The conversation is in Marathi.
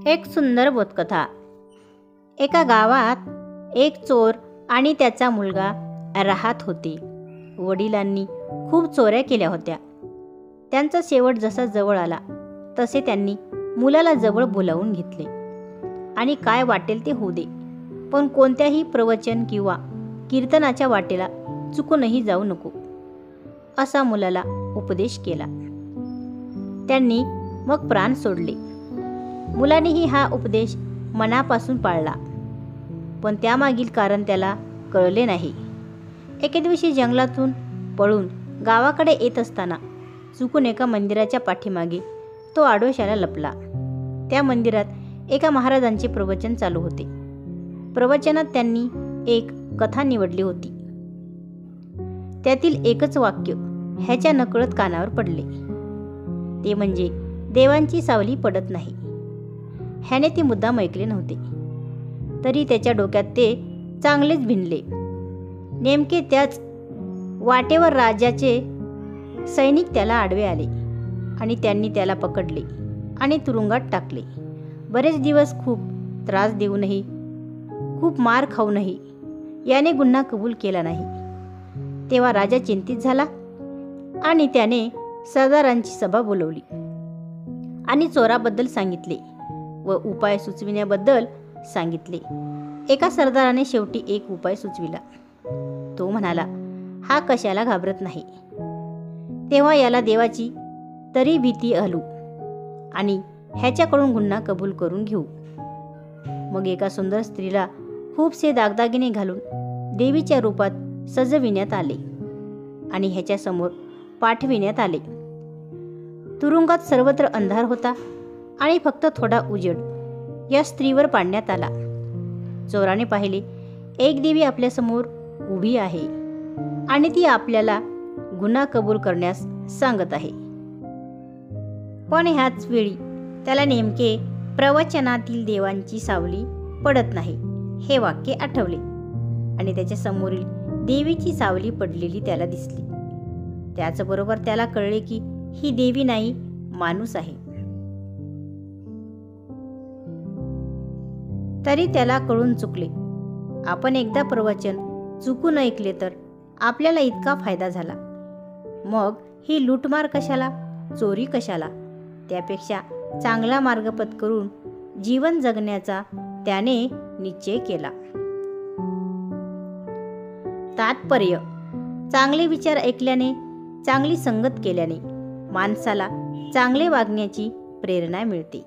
एक सुंदर बोधकथा. एका गावात एक चोर आणि त्याचा मुलगा राहत होते. वडिलांनी खूप चोऱ्या केल्या होत्या. त्यांचा शेवट जसा जवळ आला तसे त्यांनी मुलाला जवळ बोलावून घेतले आणि काय वाटेल ते होऊ दे, पण कोणत्याही प्रवचन किंवा कीर्तनाच्या वाटेला चुकूनही जाऊ नको, असा मुलाला उपदेश केला. त्यांनी मग प्राण सोडले. मुलानेही हा उपदेश मनापासून पाळला, पण त्यामागील कारण त्याला कळले नाही. एके दिवशी जंगलातून पळून गावाकडे येत असताना चुकून एका मंदिराच्या पाठीमागे तो आडोशाला लपला. त्या मंदिरात एका महाराजांचे प्रवचन चालू होते. प्रवचनात त्यांनी एक कथा निवडली होती. त्यातील एकच वाक्य ह्याच्या नकळत कानावर पडले, ते म्हणजे देवांची सावली पडत नाही. ह्याने ते मुद्दाम ऐकले नव्हते, तरी त्याच्या डोक्यात ते चांगलेच भिनले. नेमके त्याच वाटेवर राजाचे सैनिक त्याला आडवे आले आणि त्यांनी त्याला पकडले आणि तुरुंगात टाकले. बरेच दिवस खूप त्रास देऊनही, खूप मार खाऊनही याने गुन्हा कबूल केला नाही. तेव्हा राजा चिंतित झाला आणि त्याने सरदारांची सभा बोलवली आणि चोराबद्दल सांगितले व उपाय सुचविण्याबद्दल सांगितले. एका सरदाराने शेवटी एक उपाय सुचविला. तो म्हणाला, हा कशाला घाबरत नाही, तेव्हा याला देवाची तरी भीती घालू आणि ह्याच्याकडून गुन्हा कबूल करून घेऊ. मग एका सुंदर स्त्रीला खूपसे दागदागिने घालून देवीच्या रूपात सजविण्यात आले आणि ह्याच्यासमोर पाठविण्यात आले. तुरुंगात सर्वत्र अंधार होता आणि फक्त थोडा उजेड या स्त्रीवर पाडण्यात आला. चोराने पाहिले, एक देवी आपल्यासमोर उभी आहे आणि ती आपल्याला गुन्हा कबूल करण्यास सांगत आहे. पण ह्याच वेळी त्याला नेमके प्रवचनातील देवांची सावली पडत नाही हे वाक्य आठवले आणि त्याच्या समोरील देवीची सावली पडलेली त्याला दिसली. त्याचबरोबर त्याला कळले की ही देवी नाही, माणूस आहे. तरी त्याला कळून चुकले. आपण एकदा प्रवचन चुकून ऐकले तर आपल्याला इतका फायदा झाला, मग ही लूटमार कशाला, चोरी कशाला? त्यापेक्षा चांगला मार्ग पत्करून जीवन जगण्याचा त्याने निश्चय केला. तात्पर्य: चांगले विचार ऐकल्याने, चांगली संगत केल्याने माणसाला चांगले वागण्याची प्रेरणा मिळते.